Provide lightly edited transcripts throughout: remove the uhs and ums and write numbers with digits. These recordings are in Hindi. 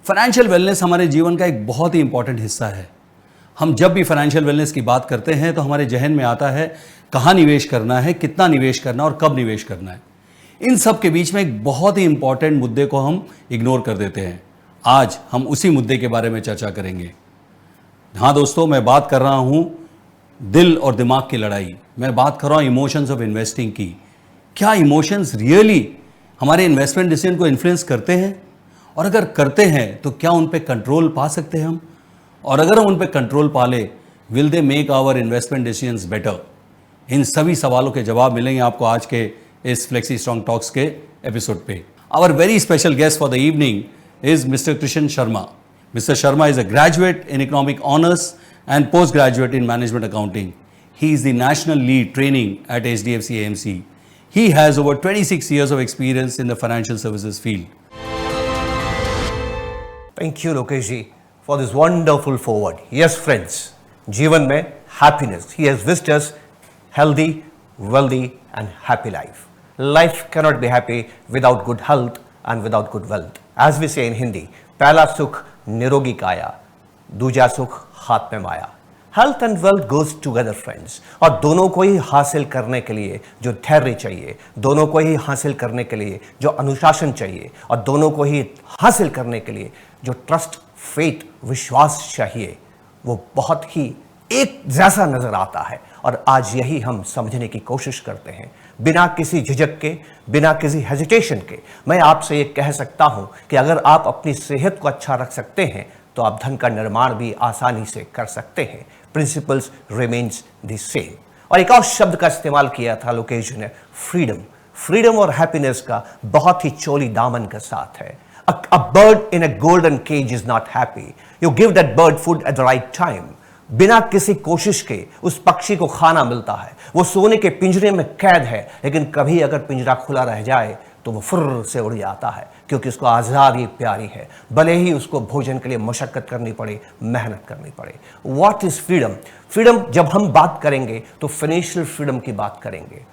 फाइनेंशियल वेलनेस हमारे जीवन का एक बहुत ही इंपॉर्टेंट हिस्सा है। हम जब भी फाइनेंशियल वेलनेस की बात करते हैं तो हमारे जहन में आता है कहाँ निवेश करना है, कितना निवेश करना और कब निवेश करना है। इन सब के बीच में एक बहुत ही इंपॉर्टेंट मुद्दे को हम इग्नोर कर देते हैं। आज हम उसी मुद्दे के बारे में चर्चा करेंगे। हाँ दोस्तों, मैं बात कर रहा हूँ दिल और दिमाग की लड़ाई। मैं बात कर रहा हूँ इमोशंस ऑफ इन्वेस्टिंग की। क्या इमोशंस रियली हमारे इन्वेस्टमेंट डिसीजन को इन्फ्लुएंस करते हैं? और अगर करते हैं तो क्या उन पे कंट्रोल पा सकते हैं हम? और अगर हम उन पे कंट्रोल पा ले, will they make our investment decisions better? इन सभी सवालों के जवाब मिलेंगे आपको आज के इस फ्लेक्सी स्ट्रॉन्ग टॉक्स के एपिसोड पे। Our very special guest for the evening is mister Krishna Sharma. Mr. Sharma is a graduate in economic honors and postgraduate in management accounting. He is the national lead training at HDFC AMC. He has over 26 years of experience in the financial services field. Thank you, Lokesh ji, for this wonderful forward. Yes, friends, जीवन में happiness. He has wished us healthy, wealthy and happy life. Life cannot be happy without good health and without good wealth. As we say in Hindi, पहला सुख निरोगी काया, दूजा सुख हाथ में माया. Health and wealth goes together friends. और दोनों को ही हासिल करने के लिए जो धैर्य चाहिए, दोनों को ही हासिल करने के लिए जो अनुशासन चाहिए, और दोनों को ही हासिल करने के लिए जो ट्रस्ट, फेथ, विश्वास चाहिए, वो बहुत ही एक जैसा नजर आता है. और आज यही हम समझने की कोशिश करते हैं, बिना किसी झिझक के, बिना किसी हेजिटेशन के. मैं आपसे ये कह सकता हूं कि अगर आप अपनी सेहत को अच्छा रख सकते हैं तो आप धन का निर्माण भी आसानी से कर सकते हैं. Principles remains the same. और एक और शब्द का इस्तेमाल किया था लोकेश ने, फ्रीडम. फ्रीडम और हैप्पीनेस का बहुत ही चोली दामन के साथ है. A bird in a golden cage is not happy. You give that bird food at the right time. बिना किसी कोशिश के उस पक्षी को खाना मिलता है. वो सोने के पिंजरे में कैद है, लेकिन कभी अगर पिंजरा खुला रह जाए तो वो फुर्र से उड़ जाता है, क्योंकि उसको आज़ादी प्यारी है, भले ही उसको भोजन के लिए मशक्कत करनी पड़े, मेहनत करनी पड़े. What is freedom? फ्रीडम जब हम बात करेंगे तो फाइनेंशियल फ्रीडम की बात करेंगे,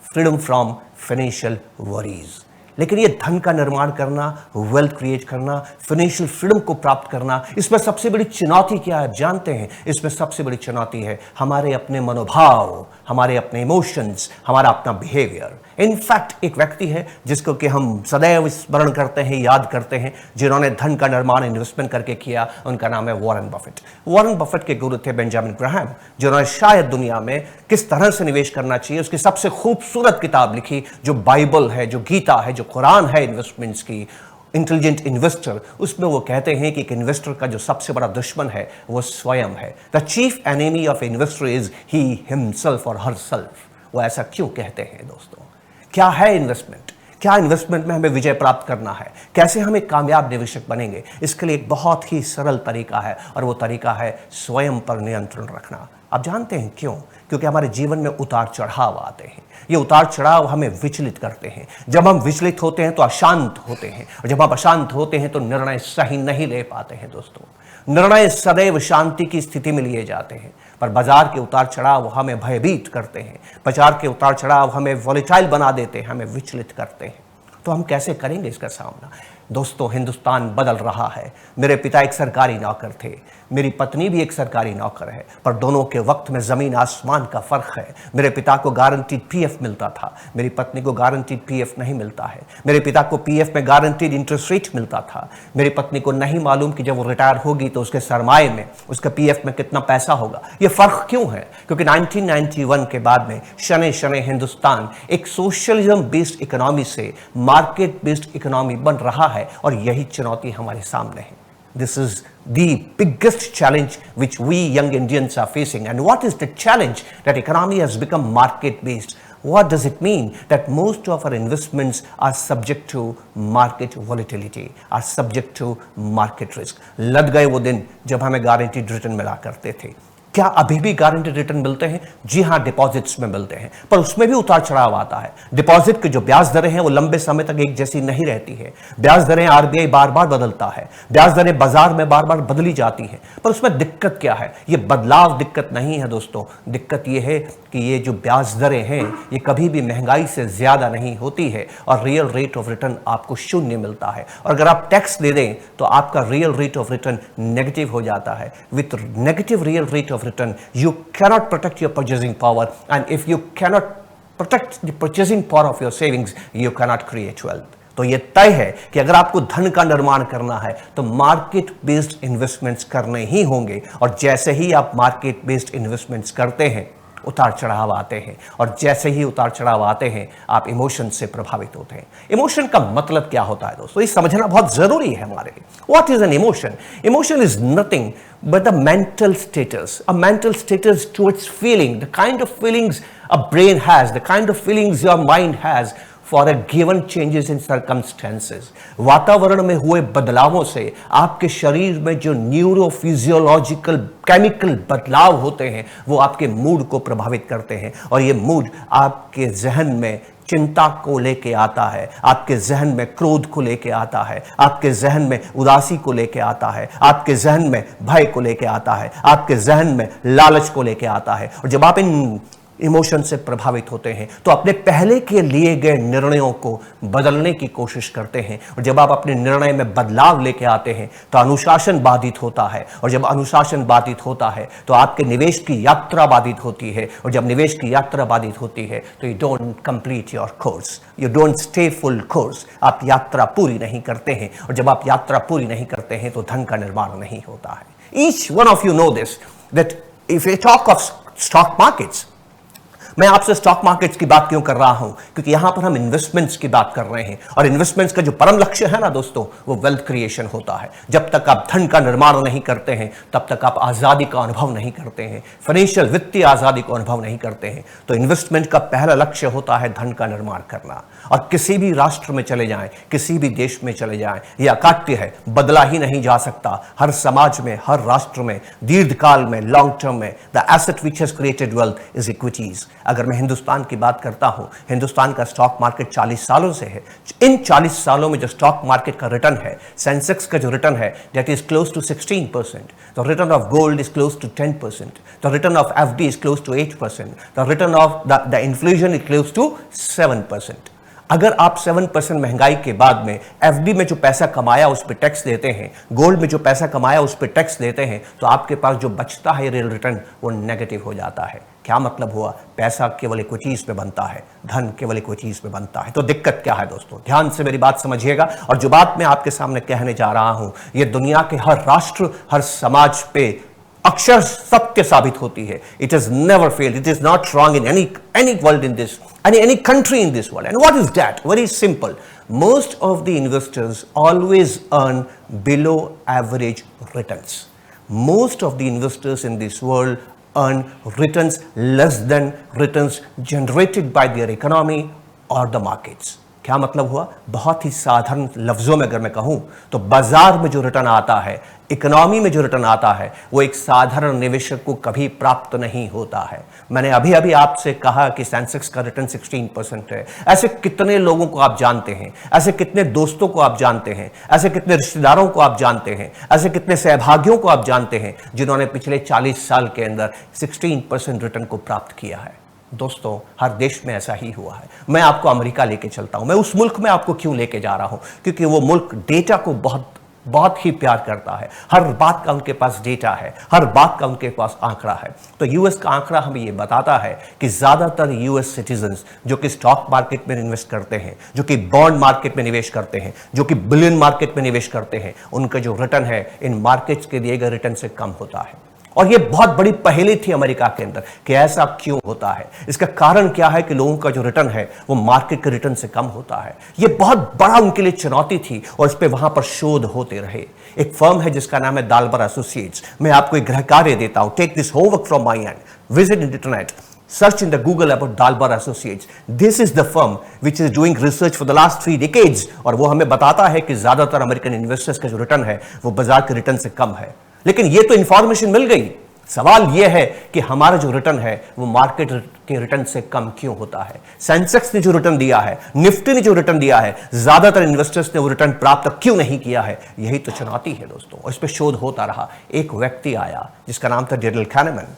फ्रीडम फ्रॉम फाइनेंशियल वरीज. लेकिन ये धन का निर्माण करना, वेल्थ क्रिएट करना, फाइनेंशियल फ्रीडम को प्राप्त करना, इसमें सबसे बड़ी चुनौती क्या है जानते हैं? इसमें सबसे बड़ी चुनौती है हमारे अपने मनोभाव, हमारे अपने इमोशंस, हमारा अपना बिहेवियर. इनफैक्ट एक व्यक्ति है जिसको कि हम सदैव स्मरण करते हैं, याद करते हैं, जिन्होंने धन का निर्माण इन्वेस्टमेंट करके किया. उनका नाम है वॉरेन बफेट. वॉरेन बफेट के गुरु थे बेंजामिन ग्राहम, जिन्होंने शायद दुनिया में किस तरह से निवेश करना चाहिए उसकी सबसे खूबसूरत किताब लिखी, जो बाइबल है, जो गीता है, जो कुरान है इन्वेस्टमेंट्स की, इंटेलिजेंट इन्वेस्टर. उसमें वो कहते हैं कि एक इन्वेस्टर का जो सबसे बड़ा दुश्मन है वो स्वयं है. The chief enemy of investor is he himself और हरसेल्फ. वो ऐसा क्यों कहते हैं दोस्तों? क्या है इन्वेस्टमेंट? क्या इन्वेस्टमेंट में हमें विजय प्राप्त करना है? कैसे हम एक कामयाब निवेशक बनेंगे? इसके लिए एक बहुत ही सरल तरीका है, और वो तरीका है स्वयं पर नियंत्रण रखना. आप जानते हैं क्यों? क्योंकि हमारे जीवन में उतार चढ़ाव आते हैं. ये उतार चढ़ाव हमें विचलित करते हैं. जब हम विचलित होते हैं तो अशांत होते हैं, और जब हम अशांत होते हैं तो निर्णय सही नहीं ले पाते हैं दोस्तों. निर्णय सदैव शांति की स्थिति में लिए जाते हैं, पर बाजार के उतार चढ़ाव हमें भयभीत करते हैं. बाजार के उतार चढ़ाव हमें वॉलेटाइल बना देते हैं, हमें विचलित करते हैं. तो हम कैसे करेंगे इसका सामना? दोस्तों, हिंदुस्तान बदल रहा है. मेरे पिता एक सरकारी नौकर थे, मेरी पत्नी भी एक सरकारी नौकर है, पर दोनों के वक्त में ज़मीन आसमान का फ़र्क है. मेरे पिता को गारंटीड पीएफ मिलता था, मेरी पत्नी को गारंटीड पीएफ नहीं मिलता है. मेरे पिता को पीएफ में गारंटीड इंटरेस्ट रेट मिलता था, मेरी पत्नी को नहीं मालूम कि जब वो रिटायर होगी तो उसके सरमाए में, उसके पीएफ में कितना पैसा होगा. ये फ़र्क क्यों है? क्योंकि 1991 के बाद में शनै शनै हिंदुस्तान एक सोशलिज्म बेस्ड इकोनॉमी से मार्केट बेस्ड इकोनॉमी बन रहा है, और यही चुनौती हमारे सामने है. This is the biggest challenge which we young Indians are facing. And what is the challenge? That economy has become market based. What does it mean? That most of our investments are subject to market volatility, are subject to market risk. लग गए वो दिन जब हमें गारंटीड रिटर्न मिला करते थे. क्या अभी भी गारंटेड रिटर्न मिलते हैं? जी हां, डिपॉजिट्स में मिलते हैं, पर उसमें भी उतार चढ़ाव आता है। डिपॉजिट की जो ब्याज दरें हैं वो लंबे समय तक एक जैसी नहीं रहती है। ब्याज दरें आरबीआई बार बार बदलता है, ब्याज दरें बाजार में बार बार बदली जाती हैं, पर उसमें दिक्कत क्या है? ये बदलाव दिक्कत नहीं है दोस्तों, दिक्कत ये है कि ये जो ब्याज दरें हैं ये कभी भी महंगाई से ज्यादा नहीं होती है और रियल रेट ऑफ रिटर्न आपको शून्य मिलता है। और अगर आप टैक्स दे दें तो आपका real rate of return negative हो जाता है। With negative real rate of return you cannot protect your purchasing power, and if you cannot protect the purchasing power of your savings, you cannot create wealth. तो ये तय है कि अगर आपको धन का निर्माण करना है तो मार्केट बेस्ड इन्वेस्टमेंट्स करने ही होंगे, और जैसे ही आप मार्केट बेस्ड इन्वेस्टमेंट्स करते हैं उतार चढ़ाव आते हैं, और जैसे ही उतार चढ़ाव आते हैं आप इमोशन से प्रभावित होते हैं। इमोशन का मतलब क्या होता है दोस्तों, ये समझना बहुत जरूरी है हमारे लिए। What is an emotion? Emotion is nothing but a mental status towards feeling, the kind of feelings a brain has, the kind of feelings your mind has for a given changes in circumstances. वातावरण में हुए बदलावों से आपके शरीर में जो न्यूरोफिजियोलॉजिकल केमिकल बदलाव होते हैं वो आपके मूड को प्रभावित करते हैं, और ये मूड आपके जहन में चिंता को लेके आता है, आपके जहन में क्रोध को लेके आता है, आपके जहन में उदासी को लेके आता है, आपके जहन में भय को लेके आता है, आपके जहन में लालच को लेके आता है। और जब आप इन इमोशन से प्रभावित होते हैं तो अपने पहले के लिए गए निर्णयों को बदलने की कोशिश करते हैं, और जब आप अपने निर्णय में बदलाव लेके आते हैं तो अनुशासन बाधित होता है, और जब अनुशासन बाधित होता है तो आपके निवेश की यात्रा बाधित होती है, और जब निवेश की यात्रा बाधित होती है तो you don't complete your course, you don't stay full course, आप यात्रा पूरी नहीं करते हैं, और जब आप यात्रा पूरी नहीं करते हैं तो धन का निर्माण नहीं होता है। Each one of you know this that if you talk of stock markets, मैं आपसे स्टॉक मार्केट्स की बात क्यों कर रहा हूं? क्योंकि यहां पर हम इन्वेस्टमेंट्स की बात कर रहे हैं, और इन्वेस्टमेंट्स का जो परम लक्ष्य है ना दोस्तों, वो वेल्थ क्रिएशन होता है। जब तक आप धन का निर्माण नहीं करते हैं तब तक आप आजादी का अनुभव नहीं करते हैं, फाइनेंशियल वित्तीय आजादी को अनुभव नहीं करते हैं। तो इन्वेस्टमेंट का पहला लक्ष्य होता है धन का निर्माण करना। और किसी भी राष्ट्र में चले जाएं, किसी भी देश में चले जाएं, यह अकाट्य है, बदला ही नहीं जा सकता। हर समाज में, हर राष्ट्र में, दीर्घकाल में, लॉन्ग टर्म में, the asset which has created wealth is equities. अगर मैं हिंदुस्तान की बात करता हूं, हिंदुस्तान का स्टॉक मार्केट 40 सालों से है। इन 40 सालों में जो स्टॉक मार्केट का रिटर्न है, सेंसेक्स का जो रिटर्न है, that is close to 16%, the return of gold is close to 10%, the return of FD is close to 8%, the return of the inflation is close to 7%। अगर आप 7% महंगाई के बाद में एफडी में जो पैसा कमाया उस पर टैक्स देते हैं, गोल्ड में जो पैसा कमाया उस पर टैक्स देते हैं, तो आपके पास जो बचता है रियल रिटर्न वो नेगेटिव हो जाता है। क्या मतलब हुआ? पैसा केवल एक चीज पे बनता है, धन केवल एक चीज पे बनता है। तो दिक्कत क्या है दोस्तों? ध्यान से मेरी बात समझिएगा, और जो बात मैं आपके सामने कहने जा रहा हूं ये दुनिया के हर राष्ट्र, हर समाज पे अक्षर सत्य साबित होती है। It is never failed, it is not wrong in any world in this any country in this world. And what is that? Very simple. Most of the investors always earn below average returns. Most of the investors in this world earn returns less than returns generated by their economy or the markets. क्या मतलब हुआ? बहुत ही साधारण लफ्जों में अगर मैं कहूं तो बाजार में जो रिटर्न आता है, इकोनॉमी में जो रिटर्न आता है, वो एक साधारण निवेशक को कभी प्राप्त नहीं होता है। मैंने अभी अभी आपसे कहा कि सेंसेक्स का रिटर्न 16% है। ऐसे कितने लोगों को आप जानते हैं, ऐसे कितने दोस्तों को आप जानते हैं, ऐसे कितने रिश्तेदारों को आप जानते हैं, ऐसे कितने सहभागियों को आप जानते हैं जिन्होंने पिछले 40 साल के अंदर 16% रिटर्न को प्राप्त किया है? दोस्तों, हर देश में ऐसा ही हुआ है। मैं आपको अमेरिका लेके चलता हूं। मैं उस मुल्क में आपको क्यों लेके जा रहा हूं? क्योंकि वो मुल्क डेटा को बहुत ही प्यार करता है। हर बात का उनके पास डेटा है, हर बात का उनके पास आंकड़ा है। तो यूएस का आंकड़ा हमें ये बताता है कि ज्यादातर यूएस सिटीजन्स जो कि स्टॉक मार्केट में इन्वेस्ट करते हैं, जो कि बॉन्ड मार्केट में निवेश करते हैं, जो कि बिलियन मार्केट में निवेश करते हैं, उनका जो रिटर्न है इन मार्केट्स के दिए गए रिटर्न से कम होता है। और ये बहुत बड़ी पहेली थी अमेरिका के अंदर कि ऐसा क्यों होता है। इसका कारण क्या है कि लोगों का जो रिटर्न है वो मार्केट के रिटर्न से कम होता है। ये बहुत बड़ा उनके लिए चुनौती थी, और इस पे वहां पर शोध होते रहे। एक फर्म है जिसका नाम है डालबर एसोसिएट्स। मैं आपको एक गृह कार्य देता हूं, take this homework from my end, visit internet, search in the Google about Dalbar Associates. This is the firm which is doing research for the last 3 decades, और वो हमें बताता है कि ज्यादातर अमेरिकन इन्वेस्टर्स का जो रिटर्न है वो बाजार के रिटर्न से कम है। लेकिन ये तो इंफॉर्मेशन मिल गई, सवाल यह है कि हमारा जो रिटर्न है वो मार्केट के रिटर्न से कम क्यों होता है। सेंसेक्स ने जो रिटर्न दिया है, निफ्टी ने जो रिटर्न दिया है, ज्यादातर इन्वेस्टर्स ने वो रिटर्न प्राप्त क्यों नहीं किया है, यही तो चुनौती है दोस्तों। और इस पर शोध होता रहा। एक व्यक्ति आया जिसका नाम था Daryl kahneman,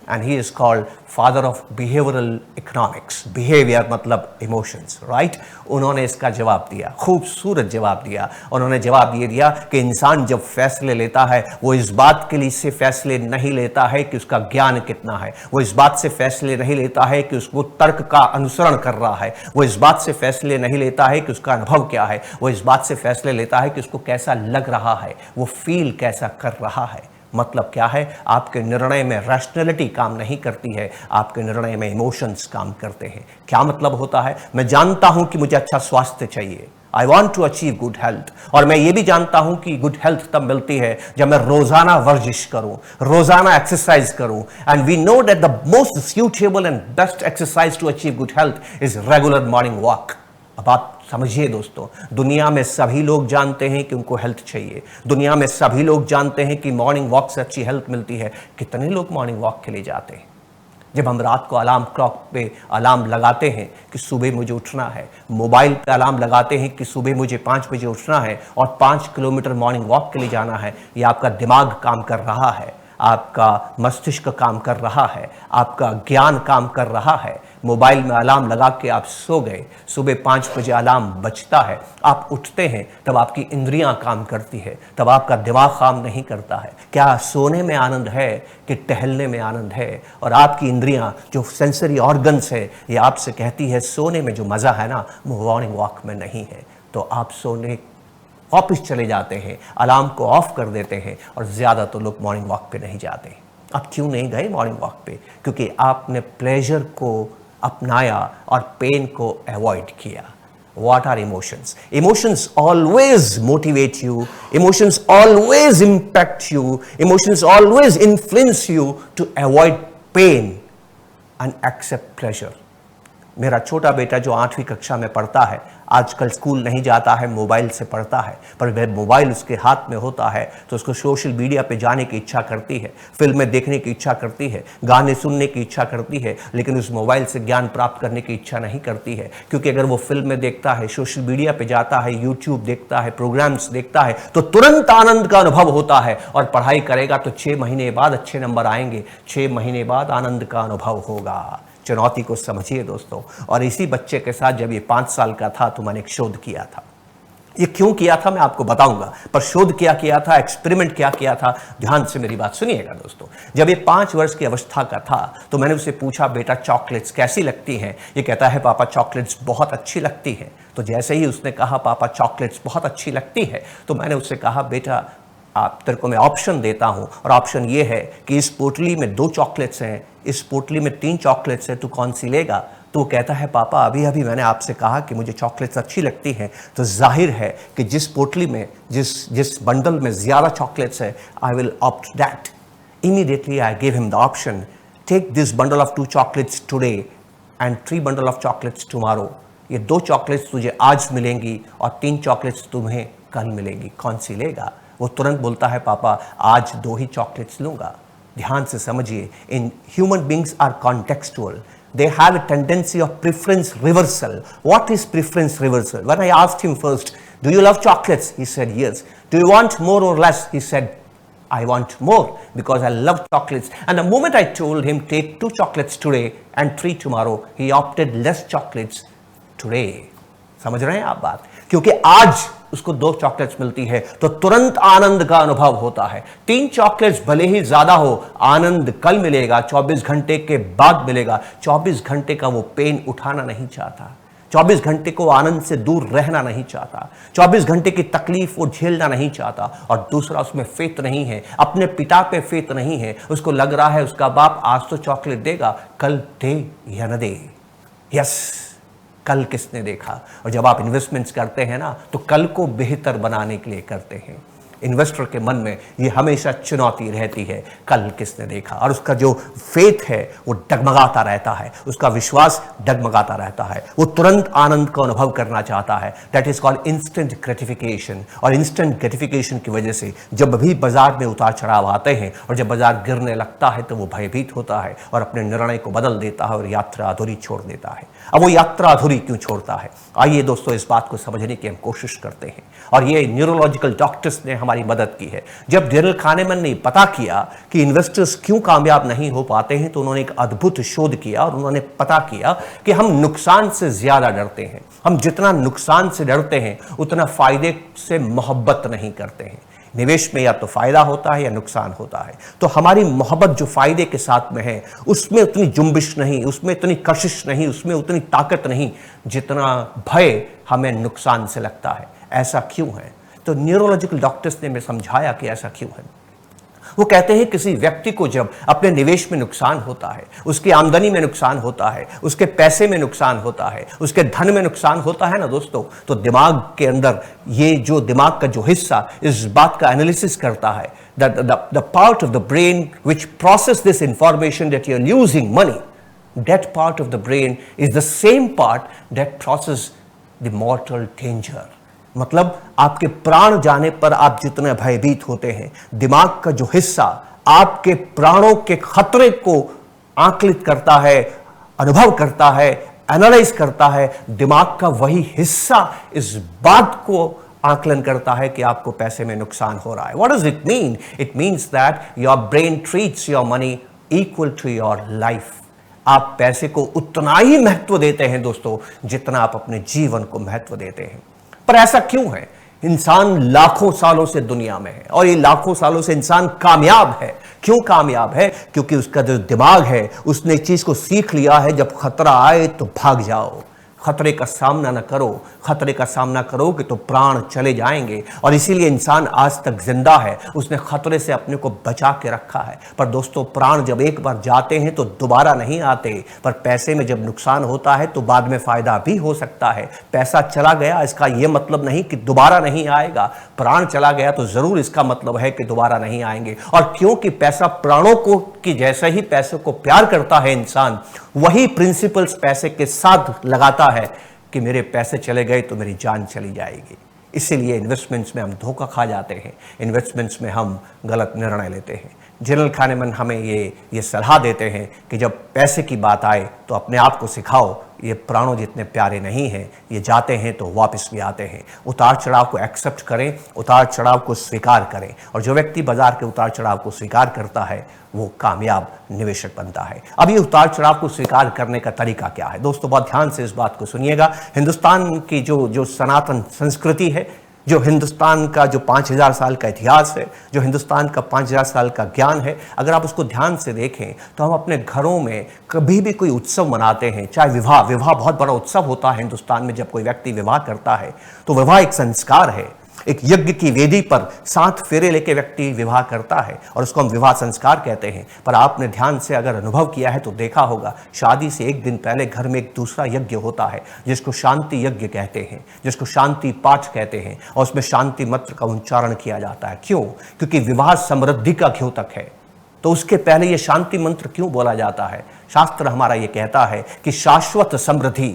and he is called father of behavioral economics। behavior मतलब emotions, right? उन्होंने इसका जवाब दिया, खूबसूरत जवाब दिया। उन्होंने जवाब ये दिया कि इंसान जब फैसले लेता है वो इस बात के लिए से फैसले नहीं लेता है कि उसका ज्ञान कितना है, वो इस बात से फैसले नहीं लेता है कि उसको तर्क का अनुसरण कर रहा है, वो इस बात से फैसले नहीं लेता है कि उसका अनुभव क्या है, वो इस बात से फैसले लेता है कि उसको कैसा लग रहा है, वो फील कैसा कर रहा है। मतलब क्या है, आपके निर्णय में रैशनैलिटी काम नहीं करती है, आपके निर्णय में इमोशंस काम करते हैं। क्या मतलब होता है, मैं जानता हूं कि मुझे अच्छा स्वास्थ्य चाहिए, I want to achieve good health, और मैं ये भी जानता हूं कि गुड हेल्थ तब मिलती है जब मैं रोजाना वर्जिश करूं, रोजाना एक्सरसाइज करूं। And we know that the most suitable and best exercise to achieve good health is regular morning walk. अब आप समझिए दोस्तों, दुनिया में सभी लोग जानते हैं कि उनको हेल्थ चाहिए, दुनिया में सभी लोग जानते हैं कि मॉर्निंग वॉक से अच्छी हेल्थ मिलती है। कितने लोग मॉर्निंग वॉक के लिए जाते हैं? जब हम रात को अलार्म क्लॉक पे अलार्म लगाते हैं कि सुबह मुझे उठना है, मोबाइल पे अलार्म लगाते हैं कि सुबह मुझे 5 बजे उठना है और 5 किलोमीटर मॉर्निंग वॉक के लिए जाना है, ये आपका दिमाग काम कर रहा है, आपका मस्तिष्क काम कर रहा है, आपका ज्ञान काम कर रहा है। मोबाइल में अलार्म लगा के आप सो गए, सुबह 5 बजे अलार्म बजता है, आप उठते हैं, तब आपकी इंद्रियां काम करती है, तब आपका दिमाग काम नहीं करता है। क्या सोने में आनंद है कि टहलने में आनंद है? और आपकी इंद्रियां जो सेंसरी ऑर्गन्स है, ये आपसे कहती है सोने में जो मजा है ना, वो मॉर्निंग वॉक में नहीं है। तो आप सोने वापिस चले जाते हैं, अलार्म को ऑफ कर देते हैं, और ज्यादा तो लोग मॉर्निंग वॉक पे नहीं जाते। आप क्यों नहीं गए मॉर्निंग वॉक पे? क्योंकि आपने प्लेजर को अपनाया और पेन को अवॉइड किया। What are emotions? Emotions always motivate you. Emotions always impact you. Emotions always influence you to avoid pain and accept pleasure. मेरा छोटा बेटा जो 8वीं कक्षा में पढ़ता है, आजकल स्कूल नहीं जाता है, मोबाइल से पढ़ता है, पर वह मोबाइल उसके हाथ में होता है तो उसको सोशल मीडिया पे जाने की इच्छा करती है, फिल्में देखने की इच्छा करती है, गाने सुनने की इच्छा करती है, लेकिन उस मोबाइल से ज्ञान प्राप्त करने की इच्छा नहीं करती है। क्योंकि अगर वो फिल्में देखता है, सोशल मीडिया पे जाता है, यूट्यूब देखता है, प्रोग्राम्स देखता है, तो तुरंत आनंद का अनुभव होता है, और पढ़ाई करेगा तो 6 महीने बाद अच्छे नंबर आएंगे, 6 महीने बाद आनंद का अनुभव होगा। चुनौती को समझिए दोस्तों। और इसी बच्चे के साथ जब ये 5 साल का था तो मैंने एक शोध किया था। ये क्यों किया था मैं आपको बताऊंगा, पर शोध क्या किया था, एक्सपेरिमेंट क्या किया था, ध्यान से मेरी बात सुनिएगा दोस्तों। जब ये 5 वर्ष की अवस्था का था तो मैंने उसे पूछा, बेटा चॉकलेट्स कैसी लगती हैं? ये कहता है, पापा चॉकलेट्स बहुत अच्छी लगती हैं। तो जैसे ही उसने कहा पापा चॉकलेट्स बहुत अच्छी लगती है, तो मैंने उससे कहा, बेटा आप तेरे को मैं ऑप्शन देता हूं, और ऑप्शन ये है कि इस पोटली में 2 चॉकलेट्स हैं, इस पोटली में 3 चॉकलेट्स हैं, तू कौन सी लेगा? तो वो कहता है, पापा अभी अभी मैंने आपसे कहा कि मुझे चॉकलेट्स अच्छी लगती हैं, तो जाहिर है कि जिस पोटली में जिस बंडल में ज़्यादा चॉकलेट्स है, I will opt that. Immediately I give him the option, take this bundle of 2 chocolates today and 3 bundle of chocolates tomorrow. ये 2 चॉकलेट्स तुझे आज मिलेंगी और 3 चॉकलेट्स तुम्हें कल मिलेंगी, कौन सी लेगा? वो तुरंत बोलता है, पापा आज 2 ही चॉकलेट्स लूंगा। ध्यान से समझिए, इन human beings are contextual, they have a tendency of preference reversal. What is preference reversal? When I asked him first, do you love chocolates? He said yes. Do you want more or less? He said, I want more because I love chocolates. And the moment I told him take 2 chocolates today and 3 tomorrow, he opted less chocolates today. समझ रहे हैं आप बात? क्योंकि आज उसको 2 चॉकलेट्स मिलती है तो तुरंत आनंद का अनुभव होता है। 3 चॉकलेट्स भले ही ज्यादा हो, आनंद कल मिलेगा, 24 घंटे के बाद मिलेगा। 24 घंटे का वो पेन उठाना नहीं चाहता, 24 घंटे को आनंद से दूर रहना नहीं चाहता, 24 घंटे की तकलीफ वो झेलना नहीं चाहता। और दूसरा, उसमें फेथ नहीं है, अपने पिता पे फेथ नहीं है। उसको लग रहा है उसका बाप आज तो चॉकलेट देगा, कल दे या न दे। यस, कल किसने देखा? और जब आप इन्वेस्टमेंट्स करते हैं ना, तो कल को बेहतर बनाने के लिए करते हैं। इन्वेस्टर के मन में ये हमेशा चुनौती रहती है, कल किसने देखा, और उसका जो फेथ है वो डगमगाता रहता है, उसका विश्वास डगमगाता रहता है, वो तुरंत आनंद को अनुभव करना चाहता है। That is called instant gratification. और इंस्टेंट ग्रेटिफिकेशन की वजह से जब भी बाजार में उतार चढ़ाव आते हैं और जब बाजार गिरने लगता है तो वो भयभीत होता है और अपने निर्णय को बदल देता है और यात्रा अधूरी छोड़ देता है। अब वो यात्रा अधूरी क्यों छोड़ता है, आइए दोस्तों इस बात को समझने की हम कोशिश करते हैं। और ये न्यूरोलॉजिकल डॉक्टर्स ने हमारी मदद की है। जब डेरिल काहनेमैन ने पता किया कि इन्वेस्टर्स क्यों कामयाब नहीं हो पाते हैं, तो उन्होंने एक अद्भुत शोध किया और उन्होंने पता किया कि हम नुकसान से ज्यादा डरते हैं। हम जितना नुकसान से डरते हैं उतना फायदे से मोहब्बत नहीं करते हैं। निवेश में या तो फायदा होता है या नुकसान होता है, तो हमारी मोहब्बत जो फायदे के साथ में है उसमें उतनी जुम्बिश नहीं, उसमें उतनी कशिश नहीं, उसमें उतनी ताकत नहीं जितना भय हमें नुकसान से लगता है। ऐसा क्यों है? तो न्यूरोलॉजिकल डॉक्टर्स ने हमें समझाया कि ऐसा क्यों है। वो कहते हैं किसी व्यक्ति को जब अपने निवेश में नुकसान होता है, उसकी आमदनी में नुकसान होता है, उसके पैसे में नुकसान होता है, उसके धन में नुकसान होता है ना दोस्तों, तो दिमाग के अंदर ये जो दिमाग का जो हिस्सा इस बात का एनालिसिस करता है, the part of the brain which process this information that you are losing money, that part of the brain is the same part that process the mortal danger. मतलब आपके प्राण जाने पर आप जितने भयभीत होते हैं, दिमाग का जो हिस्सा आपके प्राणों के खतरे को आकलित करता है, अनुभव करता है, एनालाइज करता है, दिमाग का वही हिस्सा इस बात को आकलन करता है कि आपको पैसे में नुकसान हो रहा है। What does it mean? It means that your brain treats your money equal to your life. आप पैसे को उतना ही महत्व देते हैं दोस्तों जितना आप अपने जीवन को महत्व देते हैं। पर ऐसा क्यों है? इंसान लाखों सालों से दुनिया में है और ये लाखों सालों से इंसान कामयाब है। क्यों कामयाब है? क्योंकि उसका जो दिमाग है उसने इस चीज को सीख लिया है, जब खतरा आए तो भाग जाओ, खतरे का सामना न करो। खतरे का सामना करोगे तो प्राण चले जाएंगे, और इसीलिए इंसान आज तक जिंदा है, उसने खतरे से अपने को बचा के रखा है। पर दोस्तों, प्राण जब एक बार जाते हैं तो दोबारा नहीं आते। पर पैसे में जब नुकसान होता है तो बाद में फायदा भी हो सकता है। पैसा चला गया इसका यह मतलब नहीं कि दोबारा नहीं आएगा, प्राण चला गया तो जरूर इसका मतलब है कि दोबारा नहीं आएंगे। और क्योंकि पैसा प्राणों को कि जैसे ही पैसे को प्यार करता है इंसान, वही प्रिंसिपल्स पैसे के साथ लगाता है कि मेरे पैसे चले गए तो मेरी जान चली जाएगी। इसीलिए इन्वेस्टमेंट्स में हम धोखा खा जाते हैं, इन्वेस्टमेंट्स में हम गलत निर्णय लेते हैं। डेरिल काहनेमैन हमें ये सलाह देते हैं कि जब पैसे की बात आए तो अपने आप को सिखाओ, ये प्राणों जितने प्यारे नहीं हैं, ये जाते हैं तो वापस भी आते हैं। उतार चढ़ाव को एक्सेप्ट करें, उतार चढ़ाव को स्वीकार करें, और जो व्यक्ति बाजार के उतार चढ़ाव को स्वीकार करता है वो कामयाब निवेशक बनता है। अब ये उतार चढ़ाव को स्वीकार करने का तरीका क्या है दोस्तों? बहुत ध्यान से इस बात को सुनिएगा। हिंदुस्तान की जो सनातन संस्कृति है, जो हिंदुस्तान का जो 5000 साल का इतिहास है, जो हिंदुस्तान का 5000 साल का ज्ञान है, अगर आप उसको ध्यान से देखें तो हम अपने घरों में कभी भी कोई उत्सव मनाते हैं, चाहे विवाह बहुत बड़ा उत्सव होता है हिंदुस्तान में। जब कोई व्यक्ति विवाह करता है तो विवाह एक संस्कार है, एक यज्ञ की वेदी पर 7 फेरे लेके व्यक्ति विवाह करता है और उसको हम विवाह संस्कार कहते हैं। पर आपने ध्यान से अगर अनुभव किया है तो देखा होगा, शादी से एक दिन पहले घर में एक दूसरा यज्ञ होता है जिसको शांति यज्ञ कहते हैं, जिसको शांति पाठ कहते हैं, और उसमें शांति मंत्र का उच्चारण किया जाता है। क्यों? क्योंकि विवाह समृद्धि का द्योतक है। तो उसके पहले ये शांति मंत्र क्यों बोला जाता है? शास्त्र हमारा ये कहता है कि शाश्वत समृद्धि,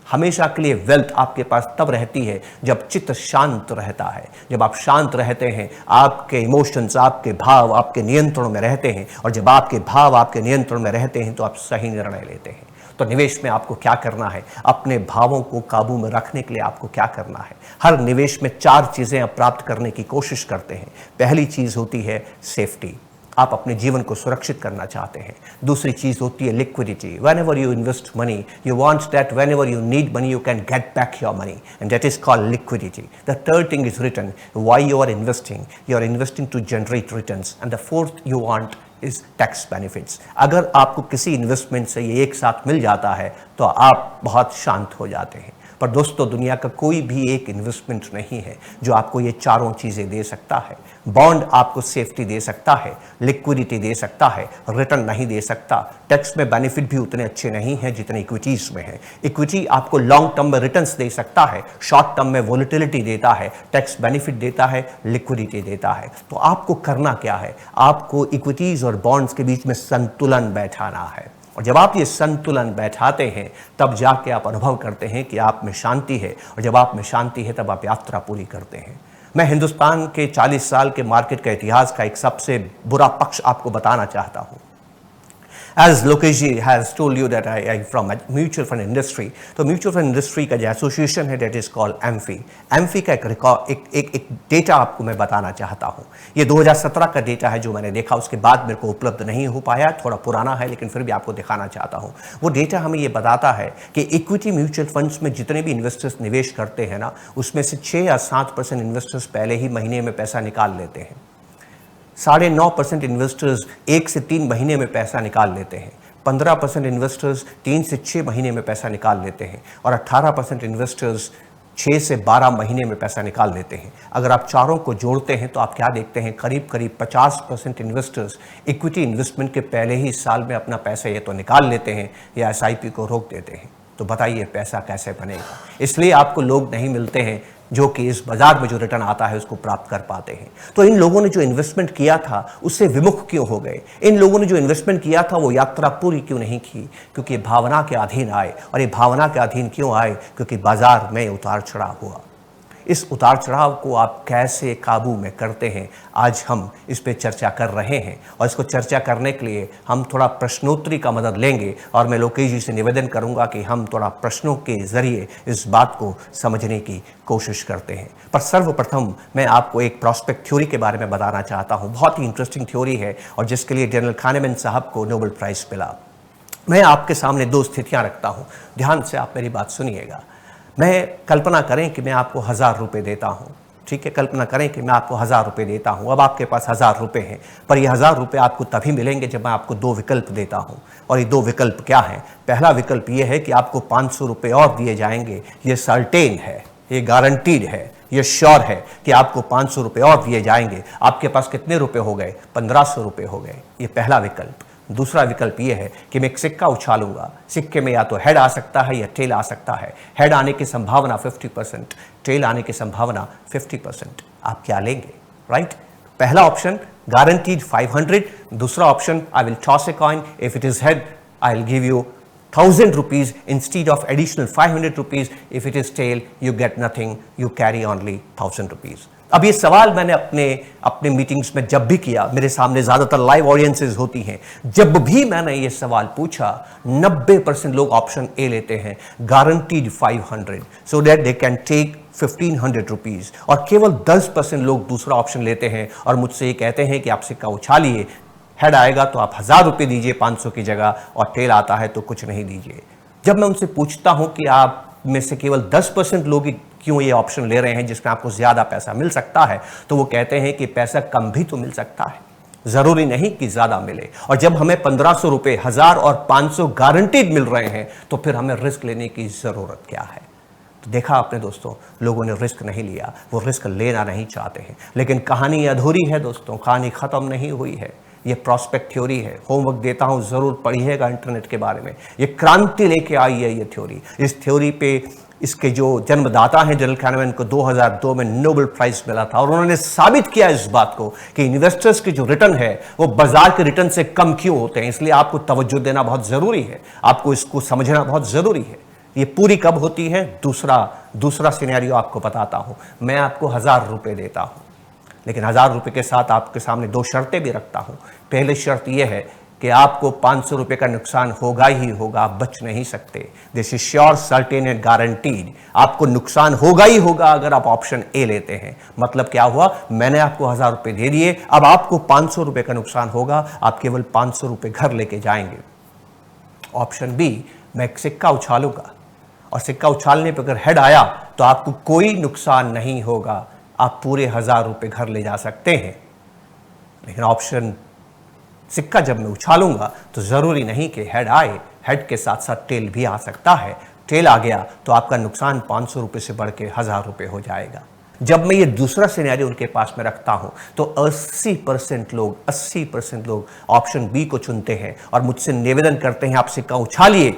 हमेशा के लिए वेल्थ आपके पास तब रहती है जब चित्त शांत रहता है। जब आप शांत रहते हैं, आपके इमोशंस, आपके भाव आपके नियंत्रण में रहते हैं, और जब आपके भाव आपके नियंत्रण में रहते हैं तो आप सही निर्णय लेते हैं। तो निवेश में आपको क्या करना है? अपने भावों को काबू में रखने के लिए आपको क्या करना है? हर निवेश में 4 चीजें आप प्राप्त करने की कोशिश करते हैं। पहली चीज होती है सेफ्टी, आप अपने जीवन को सुरक्षित करना चाहते हैं। दूसरी चीज होती है liquidity. Whenever you invest money, you want that whenever you need money you can get back your money, and that is called liquidity. The third thing is return, why you are investing to generate returns, and the fourth you want is tax benefits. अगर आपको किसी इन्वेस्टमेंट से ये एक साथ मिल जाता है तो आप बहुत शांत हो जाते हैं। पर दोस्तों दुनिया का कोई भी एक इन्वेस्टमेंट नहीं है जो आपको ये चारों चीज़ें दे सकता है। बॉन्ड आपको सेफ्टी दे सकता है, लिक्विडिटी दे सकता है, रिटर्न नहीं दे सकता। टैक्स में बेनिफिट भी उतने अच्छे नहीं हैं जितने इक्विटीज में है। इक्विटी आपको लॉन्ग टर्म में रिटर्न्स दे सकता है, शॉर्ट टर्म में वोलेटिलिटी देता है, टैक्स बेनिफिट देता है, लिक्विडिटी देता है। तो आपको करना क्या है, आपको इक्विटीज और बॉन्ड्स के बीच में संतुलन बैठाना है। और जब आप ये संतुलन बैठाते हैं तब जाके आप अनुभव करते हैं कि आप में शांति है, और जब आप में शांति है तब आप यात्रा पूरी करते हैं। मैं हिंदुस्तान के 40 साल के मार्केट का इतिहास का एक सबसे बुरा पक्ष आपको बताना चाहता हूं। As Lokesh ji has told you that I from a mutual fund industry, तो म्यूचुअल फंड इंडस्ट्री का जो एसोसिएशन है that is called AMFI। AMFI का एक रिकॉर्ड एक डेटा आपको मैं बताना चाहता हूँ। ये 2017 का डेटा है जो मैंने देखा, उसके बाद मेरे को उपलब्ध नहीं हो पाया, थोड़ा पुराना है लेकिन फिर भी आपको दिखाना चाहता हूँ। वो डेटा हमें ये बताता है कि इक्विटी म्यूचुअल फंड्स में जितने भी इन्वेस्टर्स निवेश करते हैं ना, उसमें से 6 या 7% इन्वेस्टर्स पहले ही महीने में पैसा निकाल लेते हैं। 9.5% इन्वेस्टर्स 1 से 3 महीने में पैसा निकाल लेते हैं। 15% इन्वेस्टर्स 3 से 6 महीने में पैसा निकाल लेते हैं, और 18% इन्वेस्टर्स 6 से 12 महीने में पैसा निकाल लेते हैं। अगर आप चारों को जोड़ते हैं तो आप क्या देखते हैं, करीब 50% इन्वेस्टर्स इक्विटी इन्वेस्टमेंट के पहले ही साल में अपना पैसा ये तो निकाल लेते हैं या SIP को रोक देते हैं। तो बताइए पैसा कैसे बनेगा। इसलिए आपको लोग नहीं मिलते हैं जो कि इस बाजार में जो रिटर्न आता है उसको प्राप्त कर पाते हैं। तो इन लोगों ने जो इन्वेस्टमेंट किया था उससे विमुख क्यों हो गए? इन लोगों ने जो इन्वेस्टमेंट किया था वो यात्रा पूरी क्यों नहीं की? क्योंकि भावना के अधीन आए। और ये भावना के अधीन क्यों आए? क्योंकि बाजार में उतार चढ़ाव हुआ। इस उतार चढ़ाव को आप कैसे काबू में करते हैं, आज हम इस पे चर्चा कर रहे हैं। और इसको चर्चा करने के लिए हम थोड़ा प्रश्नोत्तरी का मदद लेंगे, और मैं लोकेश जी से निवेदन करूंगा कि हम थोड़ा प्रश्नों के जरिए इस बात को समझने की कोशिश करते हैं। पर सर्वप्रथम मैं आपको एक प्रॉस्पेक्ट थ्योरी के बारे में बताना चाहता हूँ। बहुत ही इंटरेस्टिंग थ्योरी है और जिसके लिए डैनियल kahneman साहब को नोबेल प्राइज मिला। मैं आपके सामने 2 स्थितियाँ रखता हूँ, ध्यान से आप मेरी बात सुनिएगा। मैं कल्पना करें कि मैं आपको 1000 रुपये देता हूँ, ठीक है, कल्पना करें कि मैं आपको 1000 रुपये देता हूँ। अब आपके पास 1000 रुपये हैं, पर ये 1000 रुपये आपको तभी मिलेंगे जब मैं आपको 2 विकल्प देता हूँ। और ये 2 विकल्प क्या हैं? पहला विकल्प ये है कि आपको 500 रुपये और दिए जाएंगे। ये सर्टेन है, ये गारंटीड है, ये श्योर है कि आपको 500 रुपये और दिए जाएंगे। आपके पास कितने रुपये हो गए? 1500 रुपये हो गए। ये पहला विकल्प। दूसरा विकल्प ये है कि मैं एक सिक्का उछालूंगा, सिक्के में या तो हेड आ सकता है या टेल आ सकता है। हेड आने की संभावना 50%, टेल आने की संभावना 50%। आप क्या लेंगे? राइट? पहला ऑप्शन गारंटीड 500, दूसरा option I will toss a coin, if it is head I will give you 1000 rupees instead of additional 500 rupees. If it is tail, you get nothing, you carry only 1000 rupees. अब ये सवाल मैंने अपने मीटिंग्स में जब भी किया, मेरे सामने ज़्यादातर लाइव ऑडियंसेस होती हैं, जब भी मैंने ये सवाल पूछा 90% लोग ऑप्शन ए लेते हैं, guaranteed 500, so that they can take 1500 rupees. और केवल 10% लोग दूसरा ऑप्शन लेते हैं और मुझसे ये कहते हैं कि आप सिक्का उछालिए, हेड आएगा तो आप 1000 रुपये दीजिए 500 की जगह, और टेल आता है तो कुछ नहीं दीजिए। जब मैं उनसे पूछता हूं कि आप में से केवल 10% लोग क्यों ये ऑप्शन ले रहे हैं जिसमें आपको ज़्यादा पैसा मिल सकता है, तो वो कहते हैं कि पैसा कम भी तो मिल सकता है, ज़रूरी नहीं कि ज़्यादा मिले। और जब हमें 1500 रुपये, 1000 और 500 गारंटीड मिल रहे हैं तो फिर हमें रिस्क लेने की ज़रूरत क्या है? तो देखा आपने दोस्तों, लोगों ने रिस्क नहीं लिया, वो रिस्क लेना नहीं चाहते हैं। लेकिन कहानी अधूरी है दोस्तों, कहानी ख़त्म नहीं हुई है। ये प्रॉस्पेक्ट थ्योरी है, होमवर्क देता हूँ, ज़रूर पढ़िएगा इंटरनेट के बारे में। ये क्रांति लेके आई है ये थ्योरी। इस थ्योरी पे इसके जो जन्मदाता हैं डैनियल kahneman को 2002 में नोबेल प्राइज मिला था, और उन्होंने साबित किया इस बात को कि इन्वेस्टर्स की जो रिटर्न है वो बाजार के रिटर्न से कम क्यों होते हैं। इसलिए आपको तवज्जो देना बहुत ज़रूरी है, आपको इसको समझना बहुत ज़रूरी है। ये पूरी कब होती है? दूसरा सिनेरियो आपको बताता हूँ। मैं आपको 1000 रुपये देता हूँ, लेकिन 1000 रुपये के साथ आपके सामने 2 शर्तें भी रखता हूँ। पहली शर्त यह है कि आपको 500 रुपये का नुकसान होगा ही होगा, आप बच नहीं सकते। This is sure, certain and guaranteed. आपको नुकसान होगा ही होगा अगर आप ऑप्शन ए लेते हैं। मतलब क्या हुआ? मैंने आपको 1000 रुपये दे दिए, अब आपको 500 रुपये का नुकसान होगा, आप केवल 500 रुपये घर लेके जाएंगे। ऑप्शन बी, मैं एक सिक्का उछालूंगा, और सिक्का उछालने पर अगर हेड आया तो आपको कोई नुकसान नहीं होगा, आप पूरे 1000 रुपये घर ले जा सकते हैं। लेकिन ऑप्शन सिक्का जब मैं उछालूंगा तो ज़रूरी नहीं कि हेड आए, हेड के साथ साथ टेल भी आ सकता है। टेल आ गया तो आपका नुकसान 500 रुपये से बढ़ के 1000 रुपये हो जाएगा। जब मैं ये दूसरा सिनेरियो उनके पास में रखता हूं तो 80% लोग ऑप्शन बी को चुनते हैं और मुझसे निवेदन करते हैं, आप सिक्का उछालिए,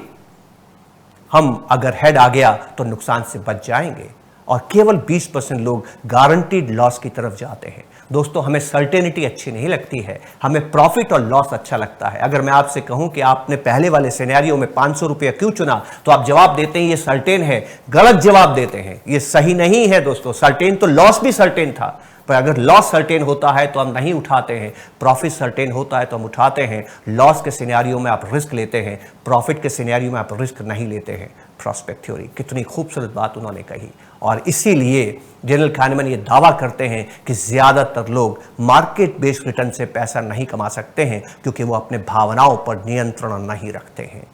हम अगर हेड आ गया तो नुकसान से बच जाएंगे। और केवल 20% लोग गारंटीड लॉस की तरफ जाते हैं। दोस्तों, हमें सर्टेनिटी अच्छी नहीं लगती है, हमें प्रॉफिट और लॉस अच्छा लगता है। अगर मैं आपसे कहूं कि आपने पहले वाले सिनेरियो में 500 रुपया क्यों चुना, तो आप जवाब देते हैं ये सर्टेन है। गलत जवाब देते हैं, ये सही नहीं है दोस्तों। सर्टेन तो लॉस भी सर्टेन था, पर अगर लॉस सर्टेन होता है तो हम नहीं उठाते हैं, प्रॉफिट सर्टेन होता है तो हम उठाते हैं। लॉस के सिनेरियो में आप रिस्क लेते हैं, प्रॉफिट के सिनेरियो में आप रिस्क नहीं लेते हैं। प्रॉस्पेक्ट थ्योरी, कितनी खूबसूरत बात उन्होंने कही। और इसीलिए जनरल kahneman ये दावा करते हैं कि ज़्यादातर लोग मार्केट बेस्ड रिटर्न से पैसा नहीं कमा सकते हैं क्योंकि वो अपने भावनाओं पर नियंत्रण नहीं रखते हैं।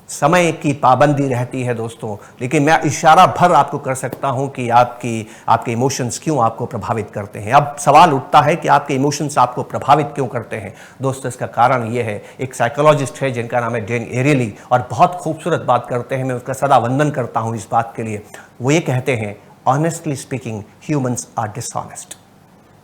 समय की पाबंदी रहती है दोस्तों, लेकिन मैं इशारा भर आपको कर सकता हूं कि आपके इमोशंस क्यों आपको प्रभावित करते हैं। अब सवाल उठता है कि आपके इमोशंस आपको प्रभावित क्यों करते हैं। दोस्तों, इसका कारण ये है, एक साइकोलॉजिस्ट है जिनका नाम है डेन एरियली, और बहुत खूबसूरत बात करते हैं, मैं उसका सदा वंदन करता हूं इस बात के लिए। वो ये कहते हैं, honestly speaking humans are dishonest.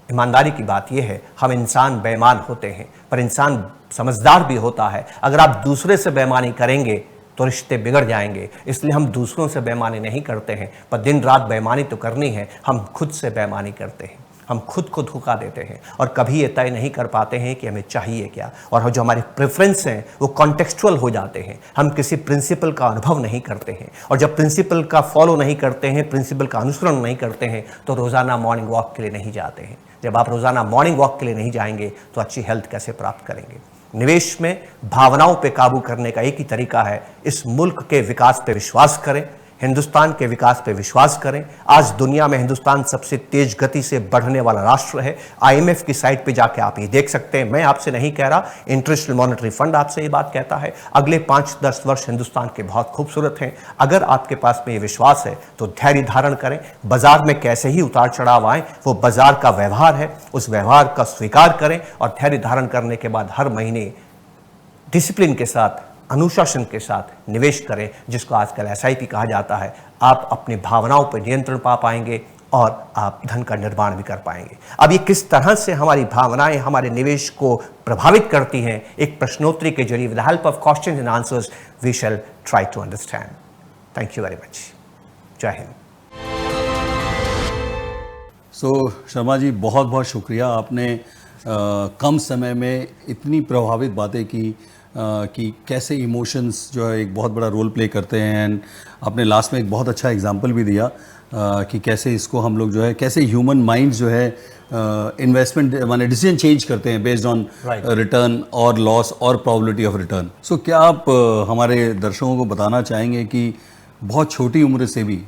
ईमानदारी की बात यह है, हम इंसान बेईमान होते हैं, पर इंसान समझदार भी होता है। अगर आप दूसरे से बेईमानी करेंगे तो रिश्ते बिगड़ जाएंगे, इसलिए हम दूसरों से बेईमानी नहीं करते हैं, पर दिन रात बेईमानी तो करनी है। हम खुद से बेईमानी करते हैं, हम खुद को धोखा देते हैं और कभी ये तय नहीं कर पाते हैं कि हमें चाहिए क्या। और जो हमारे प्रेफरेंस हैं वो कॉन्टेक्चुअल हो जाते हैं, हम किसी प्रिंसिपल का अनुभव नहीं करते हैं। और जब प्रिंसिपल का फॉलो नहीं करते हैं, प्रिंसिपल का अनुसरण नहीं करते हैं, तो रोज़ाना मॉर्निंग वॉक के लिए नहीं जाते हैं। जब आप रोज़ाना मॉर्निंग वॉक के लिए नहीं जाएंगे तो अच्छी हेल्थ कैसे प्राप्त करेंगे। निवेश में भावनाओं पे काबू करने का एक ही तरीका है, इस मुल्क के विकास पे विश्वास करें, हिंदुस्तान के विकास पे विश्वास करें। आज दुनिया में हिंदुस्तान सबसे तेज गति से बढ़ने वाला राष्ट्र है। IMF की साइट पे जाके आप ये देख सकते हैं। मैं आपसे नहीं कह रहा, इंटरनेशनल मॉनेटरी फंड आपसे ये बात कहता है। अगले 5-10 वर्ष हिंदुस्तान के बहुत खूबसूरत हैं। अगर आपके पास में ये विश्वास है तो धैर्य धारण करें। बाजार में कैसे ही उतार चढ़ाव आए, वो बाजार का व्यवहार है, उस व्यवहार का स्वीकार करें और धैर्य धारण करने के बाद हर महीने डिसिप्लिन के साथ, अनुशासन के साथ निवेश करें, जिसको आजकल SIP कहा जाता है। आप अपनी भावनाओं पर नियंत्रण पा पाएंगे और आप धन का निर्माण भी कर पाएंगे। अब ये किस तरह से हमारी भावनाएं हमारे निवेश को प्रभावित करती हैं, एक प्रश्नोत्तरी के जरिए with the help of questions and answers we shall try to understand. Thank you very much. जय हिंद। शर्मा जी, बहुत बहुत शुक्रिया। आपने कम समय में इतनी प्रभावित बातें की कि कैसे इमोशंस जो है एक बहुत बड़ा रोल प्ले करते हैं। एंड आपने लास्ट में एक बहुत अच्छा एग्जांपल भी दिया कि कैसे इसको हम लोग जो है, कैसे ह्यूमन माइंड जो है इन्वेस्टमेंट माने डिसीजन चेंज करते हैं बेस्ड ऑन रिटर्न और लॉस और प्रोबेबिलिटी ऑफ रिटर्न। सो क्या आप हमारे दर्शकों को बताना चाहेंगे कि बहुत छोटी उम्र से भी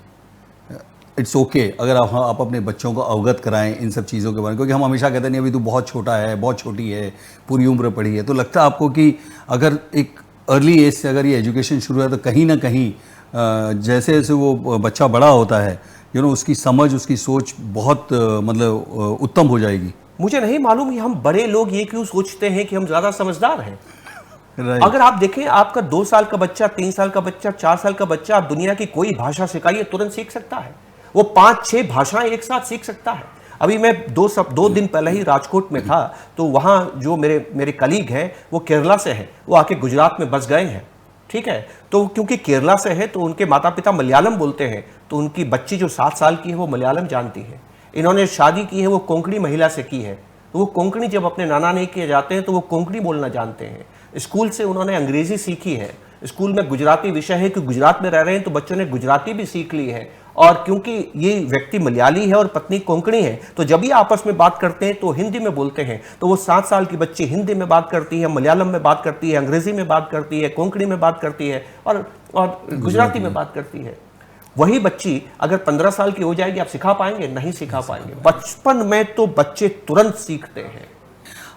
इट्स ओके अगर आप अपने बच्चों को अवगत कराएं इन सब चीज़ों के बारे में, क्योंकि हम हमेशा कहते नहीं अभी तू बहुत छोटा है, बहुत छोटी है, पूरी उम्र पड़ी है। तो लगता है आपको कि अगर एक अर्ली एज से अगर ये एजुकेशन शुरू है तो कहीं ना कहीं जैसे जैसे वो बच्चा बड़ा होता है, उसकी समझ, उसकी सोच बहुत मतलब उत्तम हो जाएगी। मुझे नहीं मालूम कि हम बड़े लोग ये क्यों सोचते हैं कि हम ज़्यादा समझदार हैं। अगर आप देखें, आपका 2 साल का बच्चा, 3 साल का बच्चा, 4 साल का बच्चा, आप दुनिया की कोई भाषा सिखाइए तुरंत सीख सकता है। वो 5-6 भाषाएं एक साथ सीख सकता है। अभी मैं 2 दिन पहले ही राजकोट में था, तो वहाँ जो मेरे कलीग हैं वो केरला से हैं, वो आके गुजरात में बस गए हैं। ठीक है, तो क्योंकि केरला से है तो उनके माता पिता मलयालम बोलते हैं, तो उनकी बच्ची जो 7 साल की है वो मलयालम जानती है। इन्होंने शादी की है वो कोंकणी महिला से की है, तो वो कोंकणी जब अपने नाना नहीं किए जाते हैं तो वो कोंकणी बोलना जानते हैं। स्कूल से उन्होंने अंग्रेजी सीखी है, स्कूल में गुजराती विषय है कि गुजरात में रह रहे हैं तो बच्चों ने गुजराती भी सीख ली है। और क्योंकि ये व्यक्ति मलयाली है और पत्नी कोंकणी है, तो जब ये आपस में बात करते हैं तो हिंदी में बोलते हैं। तो वो 7 साल की बच्ची हिंदी में बात करती है, मलयालम में बात करती है, अंग्रेजी में बात करती है, कोंकणी में बात करती है और गुजराती में बात करती है। वही बच्ची अगर 15 साल की हो जाएगी, आप सिखा पाएंगे? नहीं सिखा पाएंगे। बचपन में तो बच्चे तुरंत सीखते हैं।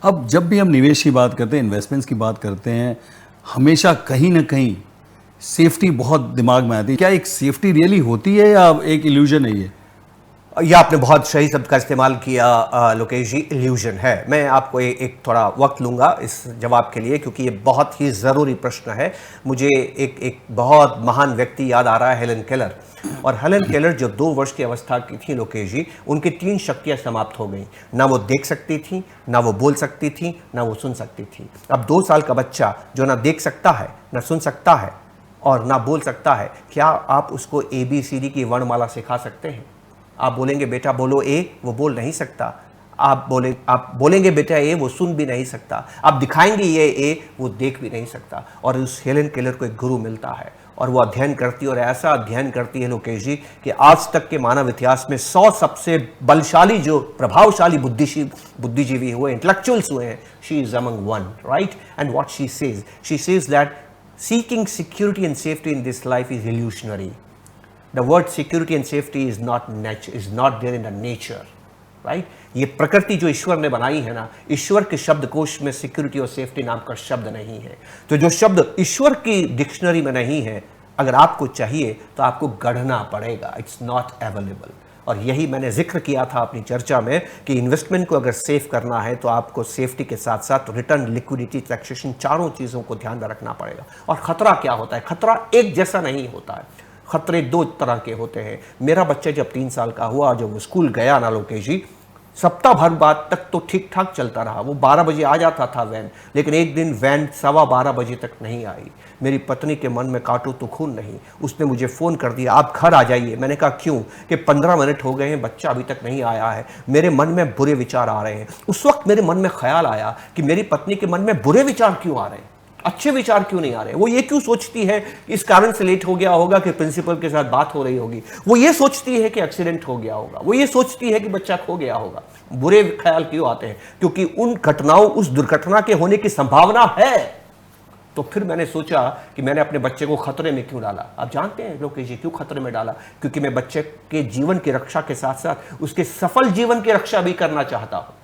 अब जब भी हम निवेश की बात करते हैं, इन्वेस्टमेंट्स की बात करते हैं, हमेशा कहीं ना कहीं सेफ्टी बहुत दिमाग में आती है। क्या एक सेफ्टी रियली होती है या एक इल्यूजन है ये? यह आपने बहुत सही शब्द का इस्तेमाल किया लोकेश जी, इल्यूजन है। मैं आपको एक थोड़ा वक्त लूँगा इस जवाब के लिए, क्योंकि ये बहुत ही ज़रूरी प्रश्न है। मुझे एक बहुत महान व्यक्ति याद आ रहा है, हेलन केलर। और हेलन केलर जो 2 वर्ष की अवस्था की थी लोकेश जी, उनकी 3 शक्तियाँ समाप्त हो गई। ना वो देख सकती थी, ना वो बोल सकती थी, ना वो सुन सकती थी। अब 2 साल का बच्चा जो ना देख सकता है, ना सुन सकता है और ना बोल सकता है, क्या आप उसको ABCD की वर्णमाला सिखा सकते हैं? आप बोलेंगे बेटा बोलो ए, वो बोल नहीं सकता। आप बोलेंगे बेटा ए, वो सुन भी नहीं सकता। आप दिखाएंगे ये ए, वो देख भी नहीं सकता। और उस हेलन केलर को एक गुरु मिलता है और वो अध्ययन करती है, और ऐसा अध्ययन करती है लोकेश जी कि आज तक के मानव इतिहास में 100 सबसे बलशाली जो प्रभावशाली बुद्धिजीवी हुए, इंटेलेक्चुअल्स हुए हैं, she is among one, right? And what she says that seeking security and safety in this life is illusionary. The word security and safety is not there in the nature, right? ये प्रकृति जो ईश्वर ने बनाई है ना, ईश्वर के शब्दकोश में सिक्योरिटी और सेफ्टी नाम का शब्द नहीं है। तो जो शब्द ईश्वर की डिक्शनरी में नहीं है, अगर आपको चाहिए तो आपको गढ़ना पड़ेगा। It's not available. और यही मैंने जिक्र किया था अपनी चर्चा में कि इन्वेस्टमेंट को अगर सेफ करना है तो आपको सेफ्टी के साथ साथ रिटर्न, लिक्विडिटी, टैक्सेशन, चारों चीज़ों को ध्यान में रखना पड़ेगा। और खतरा क्या होता है? खतरा एक जैसा नहीं होता है, खतरे 2 तरह के होते हैं। मेरा बच्चा जब 3 साल का हुआ, जब वो स्कूल गया ना लोकेश जी, सप्ताह भर बाद तक तो ठीक ठाक चलता रहा। वो 12 बजे आ जाता था वैन, लेकिन एक दिन वैन 12:15 बजे तक नहीं आई। मेरी पत्नी के मन में काटो तो खून नहीं। उसने मुझे फ़ोन कर दिया, आप घर आ जाइए। मैंने कहा क्यों? कि 15 मिनट हो गए हैं, बच्चा अभी तक नहीं आया है। मेरे मन में बुरे विचार आ रहे हैं। उस वक्त मेरे मन में ख्याल आया कि मेरी पत्नी के मन में बुरे विचार क्यों आ रहे हैं, अच्छे विचार क्यों नहीं आ रहे? वो ये क्यों सोचती है इस कारण से लेट हो गया होगा कि प्रिंसिपल के साथ बात हो रही होगी, वो ये सोचती है कि एक्सीडेंट हो गया होगा, वो ये सोचती है कि बच्चा खो गया होगा। बुरे ख्याल क्यों आते हैं? क्योंकि उन घटनाओं, उस दुर्घटना के होने की संभावना है। तो फिर मैंने सोचा कि मैंने अपने बच्चे को खतरे में क्यों डाला। आप जानते हैं लोकेश जी क्यों खतरे में डाला? क्योंकि मैं बच्चे के जीवन की रक्षा के साथ साथ उसके सफल जीवन की रक्षा भी करना चाहता हूं।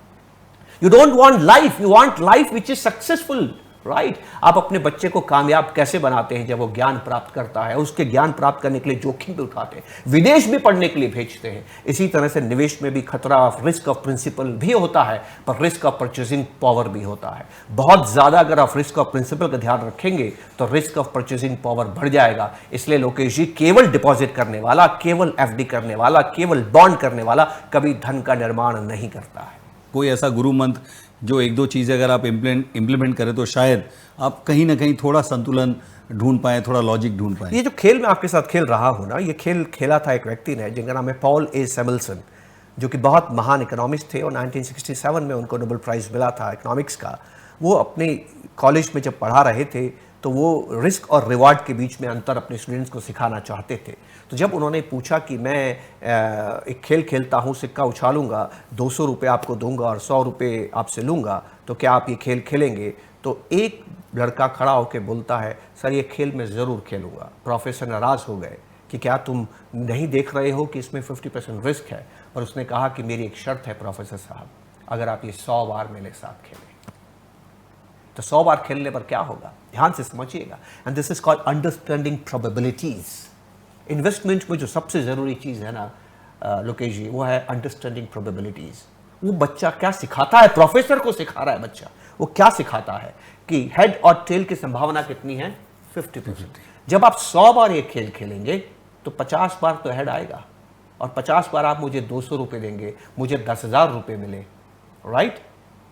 You don't want life, you want life which is successful, right? आप अपने बच्चे को कामयाब कैसे बनाते हैं? जब वो ज्ञान प्राप्त करता है, उसके ज्ञान प्राप्त करने के लिए जोखिम भी उठाते हैं, विदेश भी पढ़ने के लिए भेजते हैं। इसी तरह से निवेश में भी खतरा ऑफ रिस्क ऑफ प्रिंसिपल भी होता है, पर रिस्क ऑफ परचेजिंग पावर भी होता है। बहुत ज्यादा अगर आप रिस्क ऑफ प्रिंसिपल का ध्यान रखेंगे तो रिस्क ऑफ परचेजिंग पावर बढ़ जाएगा। इसलिए लोकेश जी, केवल डिपॉजिट करने वाला, केवल FD करने वाला, केवल बॉन्ड करने वाला कभी धन का निर्माण नहीं करता है। कोई ऐसा गुरु मंत्र जो 1-2 चीज़ें अगर आप इम्प्लीमेंट करें तो शायद आप कहीं ना कहीं थोड़ा संतुलन ढूंढ पाएं, थोड़ा लॉजिक ढूंढ पाएं। ये जो खेल मैं आपके साथ खेल रहा हूँ ना, ये खेल खेला था एक व्यक्ति ने जिनका नाम है पॉल ए सैमुएल्सन, जो कि बहुत महान इकोनॉमिस्ट थे और 1967 में उनको नोबेल प्राइज़ मिला था इकोनॉमिक्स का। वो अपने कॉलेज में जब पढ़ा रहे थे तो वो रिस्क और रिवार्ड के बीच में अंतर अपने स्टूडेंट्स को सिखाना चाहते थे। तो जब उन्होंने पूछा कि मैं एक खेल खेलता हूँ, सिक्का उछालूंगा, 200 रुपये आपको दूंगा और 100 रुपये आपसे लूँगा, तो क्या आप ये खेल खेलेंगे? तो एक लड़का खड़ा होकर बोलता है, सर ये खेल मैं ज़रूर खेलूँगा। प्रोफेसर नाराज़ हो गए कि क्या तुम नहीं देख रहे हो कि इसमें 50% रिस्क है? और उसने कहा कि मेरी एक शर्त है प्रोफेसर साहब, अगर आप ये 100 बार मेरे साथ खेलें। तो 100 बार खेलने पर क्या होगा? ध्यान से समझिएगा। And this is called understanding probabilities. Investment में जो सबसे ज़रूरी चीज़ है ना लोकेश जी, वो है अंडरस्टैंडिंग प्रोबेबिलिटीज। वो बच्चा क्या सिखाता है? प्रोफेसर को सिखा रहा है बच्चा, वो क्या सिखाता है कि हेड और टेल की संभावना कितनी है? 50%। जब आप 100 बार ये खेल खेलेंगे तो 50 बार तो हेड आएगा, और 50 बार आप मुझे 200 रुपये देंगे, मुझे 10,000 रुपये मिले, राइट?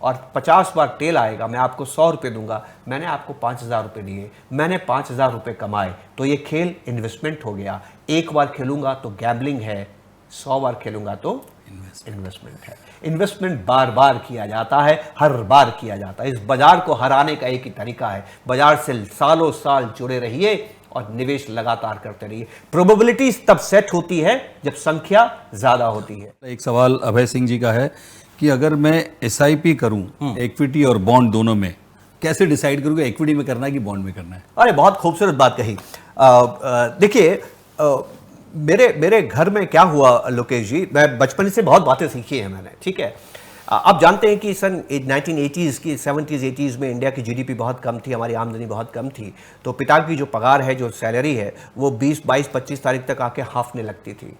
और 50 बार टेल आएगा, मैं आपको 100 रुपये दूंगा, मैंने आपको 5,000 रुपये दिए, मैंने 5,000 रुपये कमाए। तो ये खेल इन्वेस्टमेंट हो गया। एक बार खेलूंगा तो गैम्बलिंग है, 100 बार खेलूंगा तो इन्वेस्टमेंट है। इन्वेस्टमेंट बार बार किया जाता है, हर बार किया जाता है। इस बाजार को हराने का एक ही तरीका है, बाजार से सालों साल जुड़े रहिए और निवेश लगातार करते रहिए। प्रोबेबिलिटी तब सेट होती है जब संख्या ज्यादा होती है। एक सवाल अभय सिंह जी का है कि अगर मैं SIP करूं इक्विटी और बॉन्ड दोनों में, कैसे डिसाइड करूं कि इक्विटी में करना है कि बॉन्ड में करना है? अरे बहुत खूबसूरत बात कही। देखिए, मेरे घर में क्या हुआ लोकेश जी, मैं बचपन से बहुत बातें सीखी हैं मैंने, ठीक है। आप जानते हैं कि सन 1980s की 70s 80s में इंडिया की GDP बहुत कम थी, हमारी आमदनी बहुत कम थी। तो पिता की जो पगार है, जो सैलरी है, वो 20, 22, 25 तारीख तक आके हाफने लगती थी।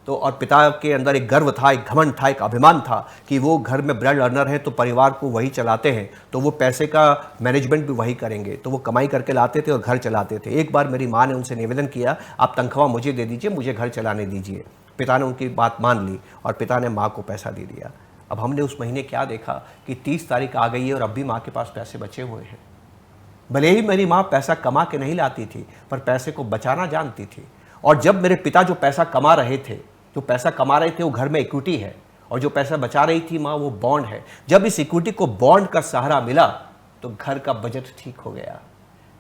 तो और पिता के अंदर एक गर्व था, एक घमंड था, एक अभिमान था कि वो घर में ब्रेड अर्नर है तो परिवार को वही चलाते हैं, तो वो पैसे का मैनेजमेंट भी वही करेंगे, तो वो कमाई करके लाते थे और घर चलाते थे। एक बार मेरी माँ ने उनसे निवेदन किया, आप तनख्वाह मुझे दे दीजिए, मुझे घर चलाने दीजिए। पिता ने उनकी बात मान ली और पिता ने माँ को पैसा दे दिया। अब हमने उस महीने क्या देखा कि 30 तारीख आ गई है और अब भी माँ के पास पैसे बचे हुए हैं। भले ही मेरी माँ पैसा कमा के नहीं लाती थी, पर पैसे को बचाना जानती थी। और जब मेरे पिता जो पैसा कमा रहे थे, वो घर में इक्विटी है, और जो पैसा बचा रही थी माँ, वो बॉन्ड है। जब इस इक्विटी को बॉन्ड का सहारा मिला तो घर का बजट ठीक हो गया।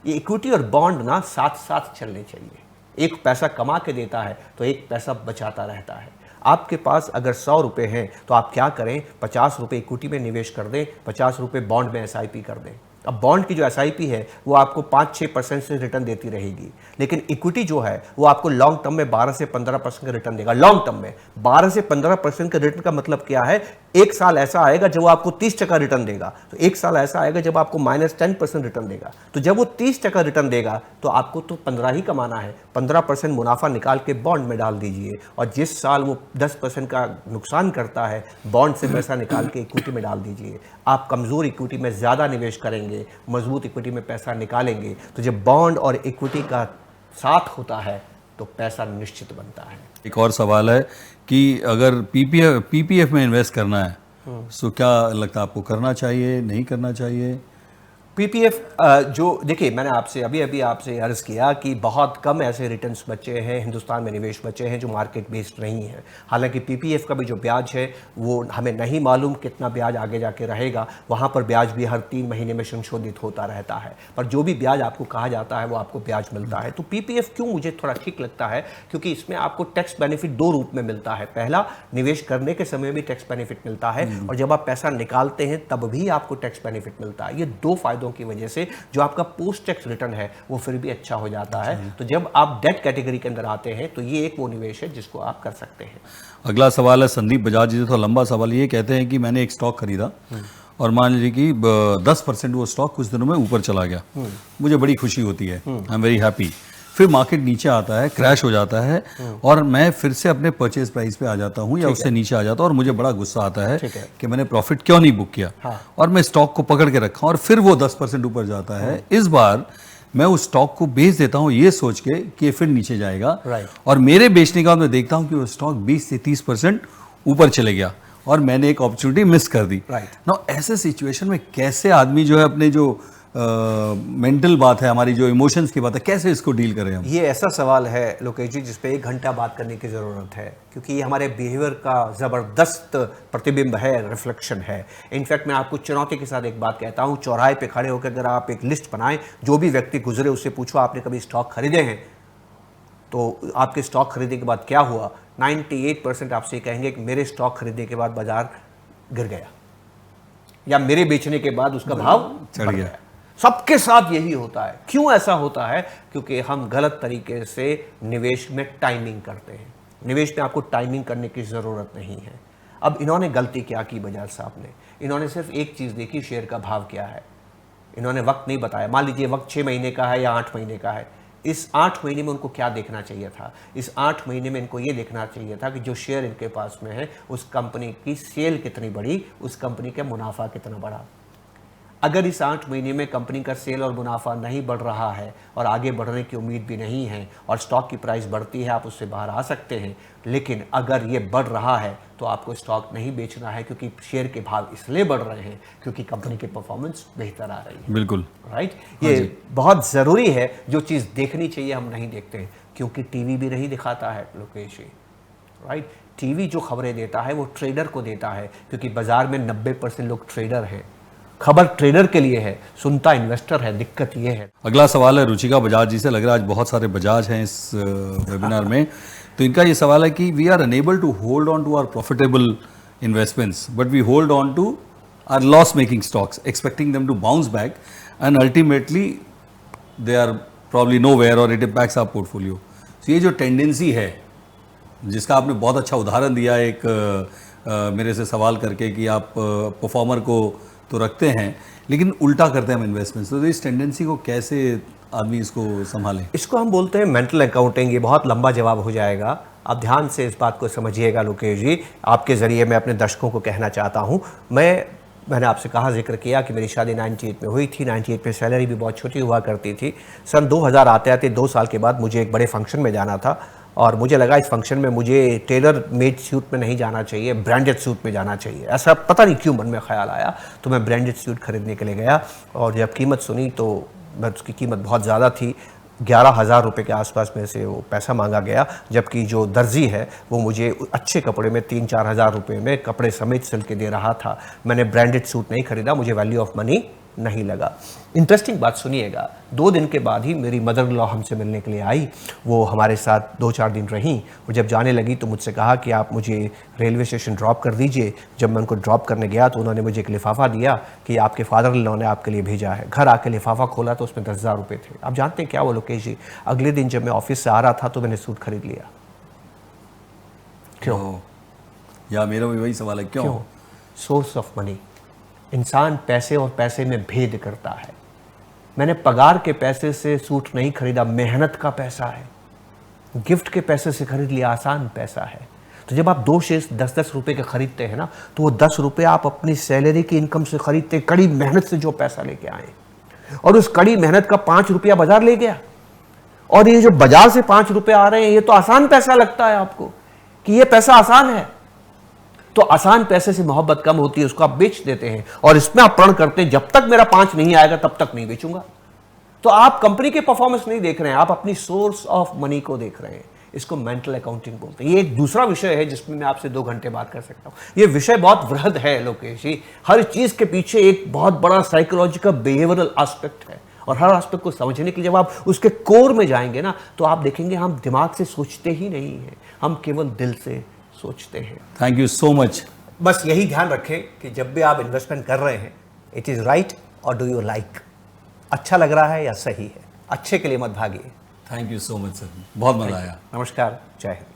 ये इक्विटी और बॉन्ड ना साथ साथ चलने चाहिए। एक पैसा कमा के देता है तो एक पैसा बचाता रहता है। आपके पास अगर 100 रुपये हैं तो आप क्या करें, 50 रुपये इक्विटी में निवेश कर दें, 50 रुपये बॉन्ड में SIP कर दें। अब बॉन्ड की जो SIP है वो आपको 5-6% से रिटर्न देती रहेगी, लेकिन इक्विटी जो है वो आपको लॉन्ग टर्म में 12 से 15% का रिटर्न देगा। लॉन्ग टर्म में 12 से 15% का रिटर्न का मतलब क्या है, एक साल ऐसा आएगा जब वो आपको 30% रिटर्न देगा, तो एक साल ऐसा आएगा जब आपको -10% रिटर्न देगा। तो जब वो 30% रिटर्न देगा तो आपको तो 15 ही कमाना है। 15% मुनाफा निकाल के बॉन्ड में डाल दीजिए, और जिस साल वो 10% का नुकसान करता है, बॉन्ड से पैसा निकाल के इक्विटी में डाल दीजिए। आप कमज़ोर इक्विटी में ज़्यादा निवेश करेंगे, मजबूत इक्विटी में पैसा निकालेंगे, तो जब बॉन्ड और इक्विटी का साथ होता है तो पैसा निश्चित बनता है। एक और सवाल है कि अगर पीपीएफ में इन्वेस्ट करना है तो क्या लगता है आपको, करना चाहिए, नहीं करना चाहिए? PPF जो देखिए, मैंने आपसे अभी आपसे अर्ज़ किया कि बहुत कम ऐसे रिटर्न्स बचे हैं, हिंदुस्तान में निवेश बचे हैं जो मार्केट बेस्ड नहीं है। हालांकि PPF का भी जो ब्याज है वो हमें नहीं मालूम कितना ब्याज आगे जाके रहेगा, वहाँ पर ब्याज भी हर 3 महीने में संशोधित होता रहता है, पर जो भी ब्याज आपको कहा जाता है वो आपको ब्याज मिलता है। तो PPF क्यों मुझे थोड़ा ठीक लगता है, क्योंकि इसमें आपको टैक्स बेनिफिट 2 रूप में मिलता है। पहला, निवेश करने के समय भी टैक्स बेनिफिट मिलता है, और जब आप पैसा निकालते हैं तब भी आपको टैक्स बेनिफिट मिलता है। ये 2 फायदों की वजह से जो आपका पोस्ट टैक्स रिटर्न है वो फिर भी अच्छा हो जाता है। तो जब आप डेट कैटेगरी के अंदर आते हैं तो ये एक वो निवेश है जिसको आप कर सकते हैं। अगला सवाल है संदीप बजाज जी से, थोड़ा लंबा सवाल। ये कहते हैं कि मैंने एक स्टॉक खरीदा और मान लीजिए कि 10% वो स्टॉक कुछ दिनों में ऊपर चला गया, मुझे बड़ी खुशी होती है, आई एम वेरी हैप्पी। फिर मार्केट नीचे आता है, क्रैश हो जाता है, और मैं फिर से अपने परचेज प्राइस पे आ जाता हूँ या उससे नीचे आ जाता हूँ, और मुझे बड़ा गुस्सा आता है कि मैंने प्रॉफिट क्यों नहीं बुक किया, और मैं स्टॉक को पकड़ के रखा और फिर वो 10% ऊपर जाता है। इस बार मैं उस स्टॉक को बेच देता हूँ ये सोच के कि ये फिर नीचे जाएगा, और मेरे बेचने के बाद मैं देखता हूँ कि वो स्टॉक 20 से 30% ऊपर चले गया और मैंने एक अपॉर्चुनिटी मिस कर दी। ना ऐसे सिचुएशन में कैसे आदमी जो है अपने जो मेंटल बात है, हमारी जो इमोशंस की बात है, कैसे इसको डील करें हम? ये ऐसा सवाल है लोकेश जी जिस पे 1 घंटा बात करने की ज़रूरत है, क्योंकि ये हमारे बिहेवियर का ज़बरदस्त प्रतिबिंब है, रिफ्लेक्शन है। इनफैक्ट मैं आपको चुनौती के साथ एक बात कहता हूँ, चौराहे पे खड़े होकर अगर आप एक लिस्ट बनाएं, जो भी व्यक्ति गुजरे उससे पूछो आपने कभी स्टॉक खरीदे हैं, तो आपके स्टॉक खरीदने के बाद क्या हुआ, 98% आपसे कहेंगे कि मेरे स्टॉक खरीदने के बाद बाजार गिर गया, या मेरे बेचने के बाद उसका भाव चढ़ गया। सबके साथ यही होता है। क्यों ऐसा होता है? क्योंकि हम गलत तरीके से निवेश में टाइमिंग करते हैं। निवेश में आपको टाइमिंग करने की ज़रूरत नहीं है। अब इन्होंने गलती क्या की बजाज साहब ने, इन्होंने सिर्फ एक चीज़ देखी, शेयर का भाव क्या है। इन्होंने वक्त नहीं बताया। मान लीजिए वक्त 6 महीने का है या 8 महीने का है, इस 8 महीने में उनको क्या देखना चाहिए था? इस 8 महीने में इनको ये देखना चाहिए था कि जो शेयर इनके पास में है उस कंपनी की सेल कितनी बढ़ी, उस कंपनी का मुनाफा कितना बढ़ा। अगर इस 8 महीने में कंपनी का सेल और मुनाफा नहीं बढ़ रहा है और आगे बढ़ने की उम्मीद भी नहीं है और स्टॉक की प्राइस बढ़ती है, आप उससे बाहर आ सकते हैं। लेकिन अगर ये बढ़ रहा है तो आपको स्टॉक नहीं बेचना है, क्योंकि शेयर के भाव इसलिए बढ़ रहे हैं क्योंकि कंपनी की परफॉर्मेंस बेहतर आ रही है। बिल्कुल राइट। ये बहुत ज़रूरी है, जो चीज़ देखनी चाहिए हम नहीं देखते हैं, क्योंकि टीवी भी नहीं दिखाता है लोकेश जी। राइट। टीवी जो खबरें देता है वो ट्रेडर को देता है, क्योंकि बाजार में 90% लोग ट्रेडर हैं। खबर ट्रेडर के लिए है, सुनता इन्वेस्टर है। दिक्कत ये है। अगला सवाल है रुचिका बजाज जी से। लग रहा है आज बहुत सारे बजाज हैं इस वेबिनार में। तो इनका ये सवाल है कि we are unable to hold on to our profitable investments but we hold on to our loss making stocks expecting them to bounce back and ultimately they are probably nowhere और इट इम्पैक्ट्स आवर पोर्टफोलियो। तो ये जो टेंडेंसी है, जिसका आपने बहुत अच्छा उदाहरण दिया एक मेरे से सवाल करके कि आप परफॉर्मर को तो रखते हैं लेकिन उल्टा करते हैं हम इन्वेस्टमेंट्स, तो इस टेंडेंसी को कैसे आदमी इसको संभालें? इसको हम बोलते हैं मेंटल अकाउंटिंग। ये बहुत लंबा जवाब हो जाएगा। आप ध्यान से इस बात को समझिएगा लोकेश जी, आपके ज़रिए मैं अपने दर्शकों को कहना चाहता हूँ। मैंने आपसे कहा, जिक्र किया कि मेरी शादी 98 में हुई थी। 98 में सैलरी भी बहुत छोटी हुआ करती थी। सन 2000 आते आते 2 साल के बाद मुझे एक बड़े फंक्शन में जाना था और मुझे लगा इस फंक्शन में मुझे टेलर मेड सूट में नहीं जाना चाहिए, ब्रांडेड सूट में जाना चाहिए। ऐसा पता नहीं क्यों मन में ख्याल आया, तो मैं ब्रांडेड सूट खरीदने के लिए गया और जब कीमत सुनी तो उसकी कीमत बहुत ज़्यादा थी। 11,000 रुपये के आसपास में से वो पैसा मांगा गया, जबकि जो दर्जी है वो मुझे अच्छे कपड़े में 3-4 हज़ार रुपये में कपड़े समेत सिल के दे रहा था। मैंने ब्रांडेड सूट नहीं खरीदा, मुझे वैल्यू ऑफ मनी नहीं लगा। इंटरेस्टिंग बात सुनिएगा, 2 दिन के बाद ही मेरी मदर इन लॉ हमसे मिलने के लिए आई। वो हमारे साथ 2-4 दिन रहीं और जब जाने लगी तो मुझसे कहा कि आप मुझे रेलवे स्टेशन ड्रॉप कर दीजिए। जब मैं उनको ड्रॉप करने गया तो उन्होंने मुझे एक लिफाफा दिया कि आपके फादर इन लॉ ने आपके लिए भेजा है। घर आके लिफाफा खोला तो उसमें 10,000 रुपये थे। आप जानते हैं क्या वो लोकेश जी, अगले दिन जब मैं ऑफिस से आ रहा था तो मैंने सूट खरीद लिया। क्यों? या मेरा भी वही सवाल है, क्यों? Source of money. इंसान पैसे और पैसे में भेद करता है। मैंने पगार के पैसे से सूट नहीं खरीदा, मेहनत का पैसा है। गिफ्ट के पैसे से खरीद लिया, आसान पैसा है। तो जब आप 2 शेयर्स 10-10 रुपए के खरीदते हैं ना, तो वो 10 रुपये आप अपनी सैलरी की इनकम से खरीदते, कड़ी मेहनत से जो पैसा लेके आए, और उस कड़ी मेहनत का 5 रुपया बाजार ले गया। और ये जो बाजार से 5 रुपये आ रहे हैं, ये तो आसान पैसा लगता है आपको कि ये पैसा आसान है। तो आसान पैसे से मोहब्बत कम होती है, उसको आप बेच देते हैं और इसमें आप प्रण करते हैं जब तक मेरा 5 नहीं आएगा तब तक नहीं बेचूंगा। तो आप कंपनी के परफॉर्मेंस नहीं देख रहे हैं, आप अपनी सोर्स ऑफ मनी को देख रहे हैं। इसको मेंटल अकाउंटिंग बोलते हैं। ये एक दूसरा विषय है जिसमें मैं आपसे 2 घंटे बात कर सकता हूं। ये विषय बहुत वृहद है लोकेश जी। हर चीज के पीछे एक बहुत बड़ा साइकोलॉजिकल बिहेवियरल एस्पेक्ट है और हर एस्पेक्ट को समझने के लिए जब आप उसके कोर में जाएंगे ना, तो आप देखेंगे हम दिमाग से सोचते ही नहीं हैं, हम केवल दिल से सोचते हैं। Thank you so much. बस यही ध्यान रखें कि जब भी आप इन्वेस्टमेंट कर रहे हैं, इट इज़ राइट और डू यू लाइक, अच्छा लग रहा है या सही है। अच्छे के लिए मत भागिए। Thank you so much sir, बहुत मजा आया। नमस्कार, जय हिंद।